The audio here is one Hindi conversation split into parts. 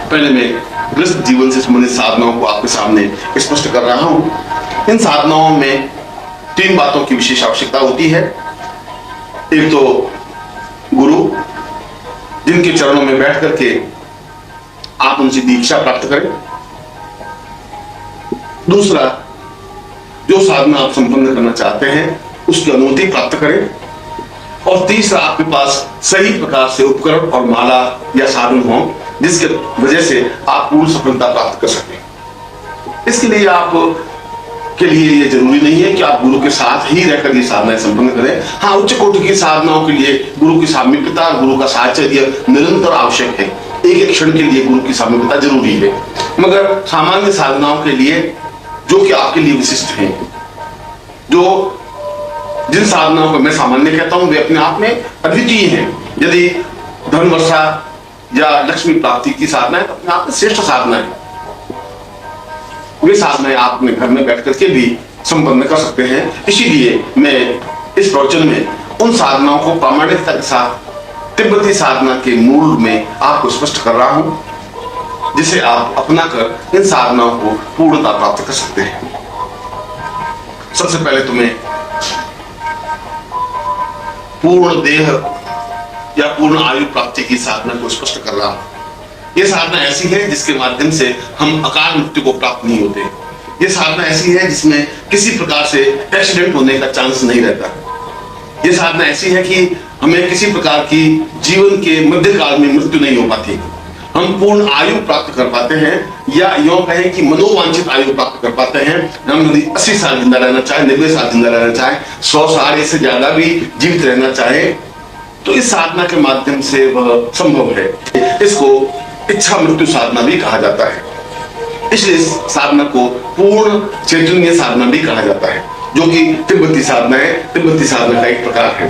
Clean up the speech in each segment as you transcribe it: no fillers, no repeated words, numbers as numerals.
पहले मैं गृहस्थ जीवन से संबंधित साधनाओं को आपके सामने स्पष्ट कर रहा हूं। इन साधनाओं में 3 बातों की विशेष आवश्यकता होती है। एक तो गुरु, जिनके चरणों में बैठ करके आप उनसे दीक्षा प्राप्त करें। दूसरा, जो साधना आप संपन्न करना चाहते हैं उसकी अनुमति प्राप्त करें। और तीसरा, आपके पास सही प्रकार से उपकरण और माला या साधन हो जिसके वजह से आप पूर्ण सफलता प्राप्त कर सकें। इसके लिए आप के लिए ये जरूरी नहीं है कि आप गुरु के साथ ही रहकर ये साधनाएं संपन्न करें। हाँ, उच्च कोटि की साधनाओं के लिए गुरु की सामीप्यता और गुरु का साहचर्य निरंतर आवश्यक है। एक एक क्षण के लिए गुरु की सामीप्यता जरूरी है। मगर सामान्य साधनाओं के लिए, जो कि आपके लिए विशिष्ट हैं, जिन साधनाओं को मैं सामान्य कहता हूं, वे अपने आप में अद्वितीय हैं। यदि धन वर्षा या लक्ष्मी प्राप्ति की साधना है तो अपने आप में श्रेष्ठ साधना है। वे साधनाएं आप अपने घर में बैठ करके भी संपन्न कर सकते हैं। इसीलिए मैं इस प्रवचन में उन साधनाओं को प्रामाणिकता के साथ तिब्बती साधना के मूल में आपको स्पष्ट कर रहा हूं, जिसे आप अपनाकर इन साधनाओं को पूर्णता प्राप्त कर सकते हैं। सबसे पहले तो मैं पूर्ण देह या पूर्ण आयु प्राप्ति की साधना को स्पष्ट कर रहा हूं। यह साधना ऐसी है जिसके माध्यम से हम अकाल मृत्यु को प्राप्त नहीं होते। यह साधना ऐसी है जिसमें किसी प्रकार से एक्सीडेंट होने का चांस नहीं रहता। यह साधना ऐसी है कि हमें किसी प्रकार की जीवन के मध्यकाल में मृत्यु नहीं हो पाती। हम पूर्ण आयु प्राप्त कर पाते हैं, या यूं कहें कि मनोवांछित आयु प्राप्त कर पाते हैं। हम यदि 80 साल जिंदा रहना चाहे, 90 साल जिंदा रहना चाहे, 100 साल इससे ज्यादा भी जीवित रहना चाहे, तो इस साधना के माध्यम से वह संभव है। इसको इच्छा मृत्यु साधना भी कहा जाता है। इसलिए इस साधना को पूर्ण चैतन्य साधना भी कहा जाता है, जो कि तिब्बती साधना है। तिब्बती साधना का एक प्रकार है।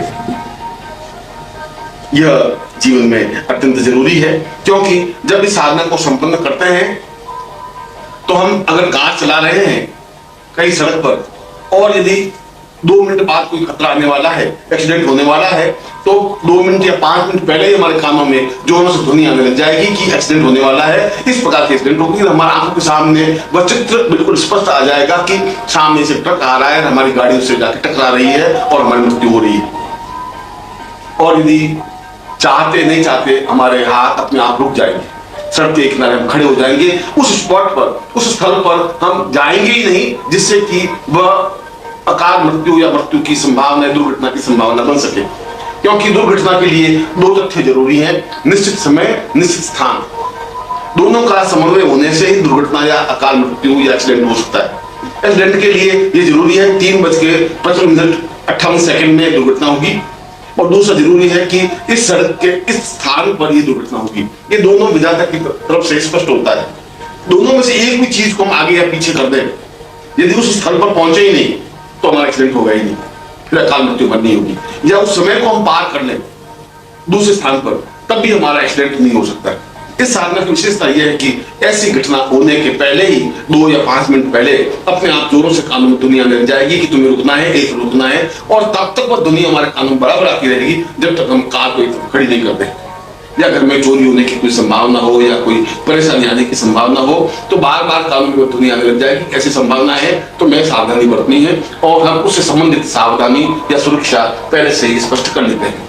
यह जीवन में अत्यंत जरूरी है, क्योंकि जब इस साधना को संपन्न करते हैं तो हम अगर कार चला रहे हैं कहीं सड़क पर, और यदि 2 मिनट बाद कोई खतरा आने वाला है, एक्सीडेंट होने वाला है, तो 2 मिनट या 5 मिनट पहले ही हमारे कानों में जोरों से ध्वनि आने लग जाएगी कि एक्सीडेंट होने वाला है, इस प्रकार के एक्सीडेंट होगी। हमारा आंखों के सामने वह चित्र बिल्कुल स्पष्ट आ जाएगा कि सामने से ट्रक आ रहा है, हमारी गाड़ी उससे जाकर टकरा रही है और हमारी मृत्यु हो रही है। और यदि चाहते नहीं चाहते हमारे हाथ अपने आप रुक जाएंगे, सड़क के किनारे हम खड़े हो जाएंगे। उस स्पॉट पर, उस स्थल पर हम जाएंगे ही नहीं, जिससे कि वह अकाल मृत्यु या मृत्यु की संभावना, दुर्घटना की संभावना बन सके। क्योंकि दुर्घटना के लिए 2 तथ्य जरूरी हैं: निश्चित समय, निश्चित स्थान। दोनों का समन्वय होने से ही दुर्घटना या अकाल मृत्यु या एक्सीडेंट हो सकता है। एक्सीडेंट के लिए ये जरूरी है 3:55 में दुर्घटना होगी, और दूसरा जरूरी है कि इस सड़क के इस स्थान पर ये दुर्घटना होगी। ये दोनों विधाता की तरफ से स्पष्ट होता है। दोनों में से एक भी चीज को हम आगे या पीछे कर दें, यदि उस स्थल पर पहुंचे ही नहीं तो हमारा एक्सीडेंट होगा ही नहीं, फिर अकाल मृत्यु बननी होगी। या उस समय को हम पार कर लें दूसरे स्थान पर, तब भी हमारा एक्सीडेंट नहीं हो सकता। इस साधना की विशेषता यह है कि ऐसी घटना होने के पहले ही 2 या 5 मिनट पहले अपने आप जोरों से कानों में दुनिया लग जाएगी कि तुम्हें रुकना है, एक रुकना है, और तब तक वह दुनिया हमारे कानों बराबर आती रहेगी जब तक हम कार को खड़ी नहीं करते। या घर में चोरी होने की कोई संभावना हो या कोई परेशानी आने की संभावना हो, तो बार बार कानों में दुनिया लग जाएगी। ऐसी संभावना है तो मैं सावधानी बरतनी है, और हम उससे संबंधित सावधानी या सुरक्षा पहले से ही स्पष्ट कर लेते हैं।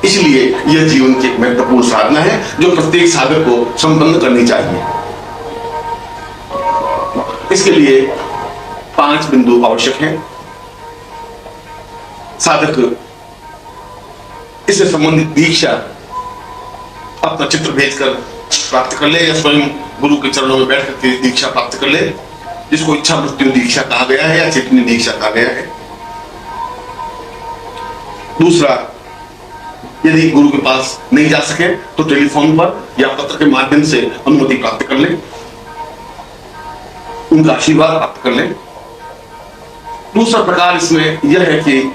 इसलिए यह जीवन की एक महत्वपूर्ण साधना है जो प्रत्येक साधक को संपन्न करनी चाहिए। इसके लिए 5 बिंदु आवश्यक हैं। साधक इससे संबंधित दीक्षा अपना चित्र भेजकर प्राप्त कर ले, या स्वयं गुरु के चरणों में बैठ करके दीक्षा प्राप्त कर ले, जिसको इच्छा मृत्यु दीक्षा कहा गया है या चैतन्य दीक्षा कहा गया है। दूसरा, यदि गुरु के पास नहीं जा सके तो टेलीफोन पर या पत्र के माध्यम से अनुमति प्राप्त कर ले, उनका आशीर्वाद प्राप्त कर ले। दूसरा प्रकार इसमें यह है कि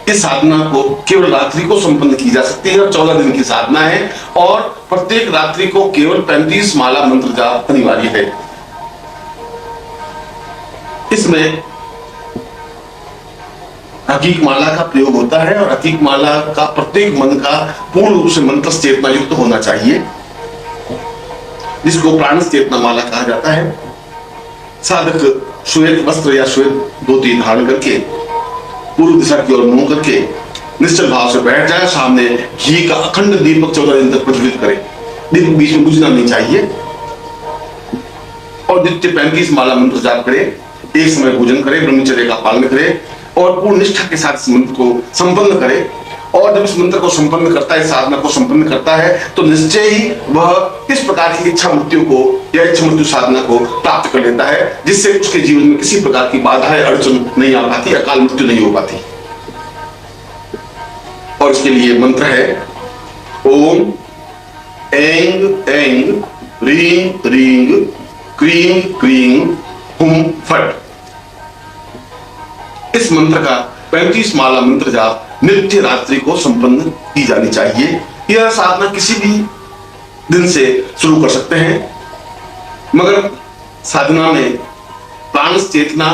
इस साधना को केवल रात्रि को संपन्न की जा सकती है, और 14 दिन की साधना है, और प्रत्येक रात्रि को केवल 35 माला मंत्र जाप अनिवार्य है। इसमें हकीक माला का प्रयोग होता है और हकीक माला का प्रत्येक मन का पूर्ण रूप से मंत्र चेतना युक्त होना चाहिए, जिसको प्राण चेतना माला कहा जाता है। साधक श्वेत वस्त्र या श्वेत धोती धारण करके पूर्व दिशा की ओर मुंह करके निश्चल भाव से बैठ जाए, सामने घी का अखंड दीपक 14 दिन तक प्रज्वलित करे, दीपक बीच में बुझना नहीं चाहिए, और नित्य 35 माला मंत्र जाप करे, एक समय भोजन करे, ब्रह्मचर्य का पालन करे और पूर्ण निष्ठा के साथ इस मंत्र को संपन्न करे। और जब इस मंत्र को संपन्न करता है, साधना को संपन्न करता है, तो निश्चय ही वह इस प्रकार की इच्छा मृत्यु को या इच्छा मृत्यु साधना को प्राप्त कर लेता है, जिससे उसके जीवन में किसी प्रकार की बाधाएं अड़चन नहीं आ पाती, अकाल मृत्यु नहीं हो पाती। और इसके लिए मंत्र है ओम ऐंग ऐंग रीं रीं क्रीं क्रीं हुम फट। इस मंत्र का 35 माला मंत्र जाप नित्य रात्रि को संपन्न की जानी चाहिए। यह साधना किसी भी दिन से शुरू कर सकते हैं, मगर साधना में प्राण चेतना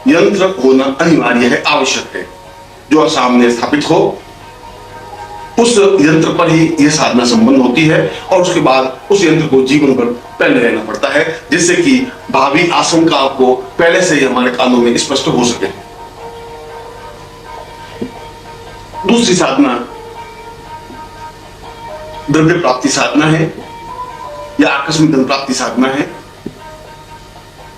यंत्र होना अनिवार्य है, आवश्यक है, जो सामने स्थापित हो, उस यंत्र पर ही यह साधना संपन्न होती है। और उसके बाद उस यंत्र को जीवन भर पहले रहना पड़ता है, जिससे कि भावी आशंकाओं को पहले से ही हमारे कानों में स्पष्ट हो सके। दूसरी साधना द्रव्य प्राप्ति साधना है या आकस्मिक धन प्राप्ति साधना है।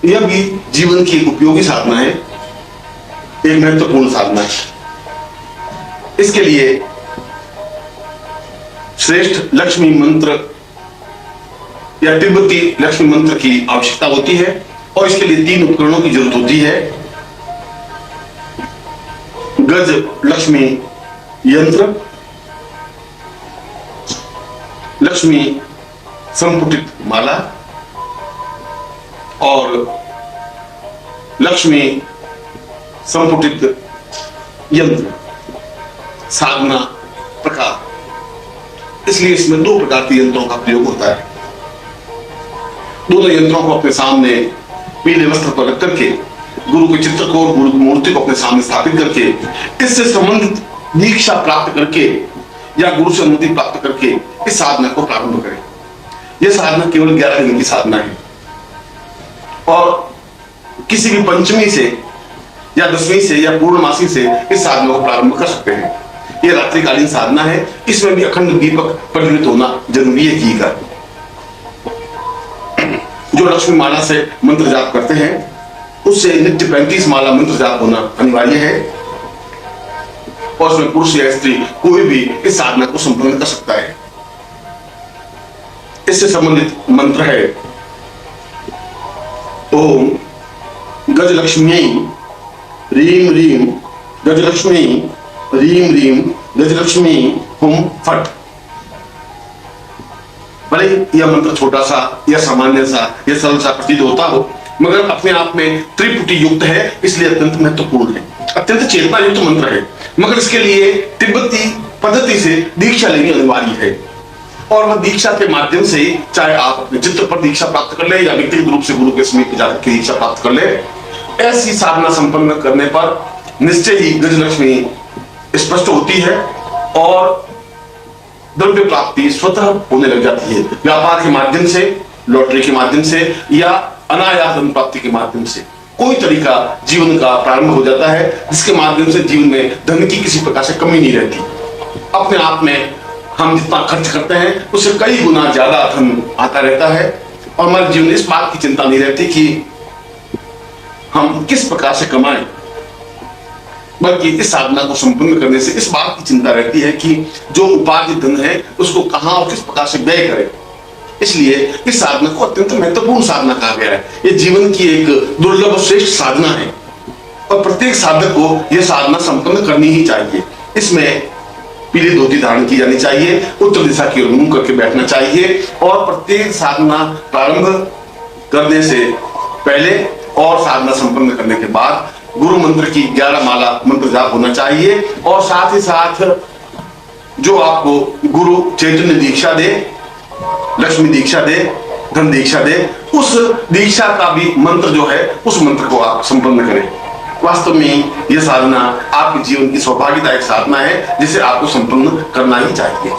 यह भी जीवन की एक उपयोगी साधना है, एक महत्वपूर्ण साधना है। इसके लिए श्रेष्ठ लक्ष्मी मंत्र या तिब्बती लक्ष्मी मंत्र की आवश्यकता होती है, और इसके लिए 3 उपकरणों की जरूरत होती है। गज लक्ष्मी यंत्र, लक्ष्मी संपुटित माला और लक्ष्मी संपुटित यंत्र साधना प्रकार। इसलिए इसमें 2 प्रकार के यंत्रों का प्रयोग होता है। दोनों यंत्रों को अपने सामने पीले वस्त्र पर रख करके गुरु के चित्र को, गुरु की मूर्ति को अपने सामने स्थापित करके इससे संबंधित दीक्षा प्राप्त करके या गुरु से अनुमति प्राप्त करके इस साधना को प्रारंभ करें। यह साधना केवल 11 दिन की साधना है और किसी भी पंचमी से या दसवीं से या पूर्णमासी से इस साधना को प्रारंभ कर सकते हैं। यह रात्रिकालीन साधना है, इसमें भी अखंड दीपक प्रज्वलित होना जरूरी है घी का। जो लक्ष्मी माला से मंत्र जाप करते हैं उससे नित्य 35 माला मंत्र जाप होना अनिवार्य है, और उसमें पुरुष या स्त्री कोई भी इस साधना को संपन्न कर सकता है। इससे संबंधित मंत्र है ओम गजलक्ष्मी रीम रीम गजलक्ष्मी रीम रीम गजलक्ष्मी हुम फट। भले यह मंत्र छोटा सा या सामान्य सा या सरल सा प्रतीत होता हो, मगर अपने आप में त्रिपुटी युक्त है, इसलिए अत्यंत महत्वपूर्ण है, अत्यंत चेतना युक्त मंत्र है। मगर इसके लिए तिब्बती पद्धति से दीक्षा लेनी अनिवार्य है, और वह दीक्षा के माध्यम से, चाहे आप अपने चित्र पर दीक्षा प्राप्त कर ले या व्यक्तिगत रूप से गुरु के समीप जाकर के दीक्षा प्राप्त कर ले, ऐसी साधना संपन्न करने पर निश्चय ही गजलक्ष्मी स्पष्ट होती है और द्रव्य प्राप्ति स्वतः होने लग जाती है। व्यापार के माध्यम से, लॉटरी के माध्यम से या अनायास धन प्राप्ति के माध्यम से कोई तरीका जीवन का प्रारंभ हो जाता है, जिसके माध्यम से जीवन में धन की किसी प्रकार से कमी नहीं रहती। अपने आप में हम जितना खर्च करते हैं उससे कई गुना ज्यादा धन आता रहता है, और हमारे जीवन में इस बात की चिंता नहीं रहती कि हम किस प्रकार से कमाएं, बल्कि इस साधना को संपन्न करने से इस बात की चिंता रहती है कि जो उपार्जित धन है उसको कहां और किस प्रकार से व्यय करें। इसलिए इस साधना को अत्यंत महत्वपूर्ण साधना कहा गया है। यह जीवन की एक दुर्लभ और श्रेष्ठ साधना है, और प्रत्येक साधक को यह साधना संपन्न करनी ही चाहिए। इसमें पीली धोती धारण की जानी चाहिए, उत्तर दिशा की ओर मुंह करके बैठना चाहिए, और प्रत्येक साधना प्रारंभ करने से पहले और साधना संपन्न करने के बाद गुरु मंत्र की 11 माला मंत्र जाप होना चाहिए। और साथ ही साथ जो आपको गुरु चैतन्य दीक्षा दे, लक्ष्मी दीक्षा दे, धन दीक्षा दे, उस दीक्षा का भी मंत्र जो है उस मंत्र को आप संपन्न करें। वास्तव में यह साधना आपके जीवन की सौभाग्यदायक साधना है जिसे आपको संपन्न करना ही चाहिए।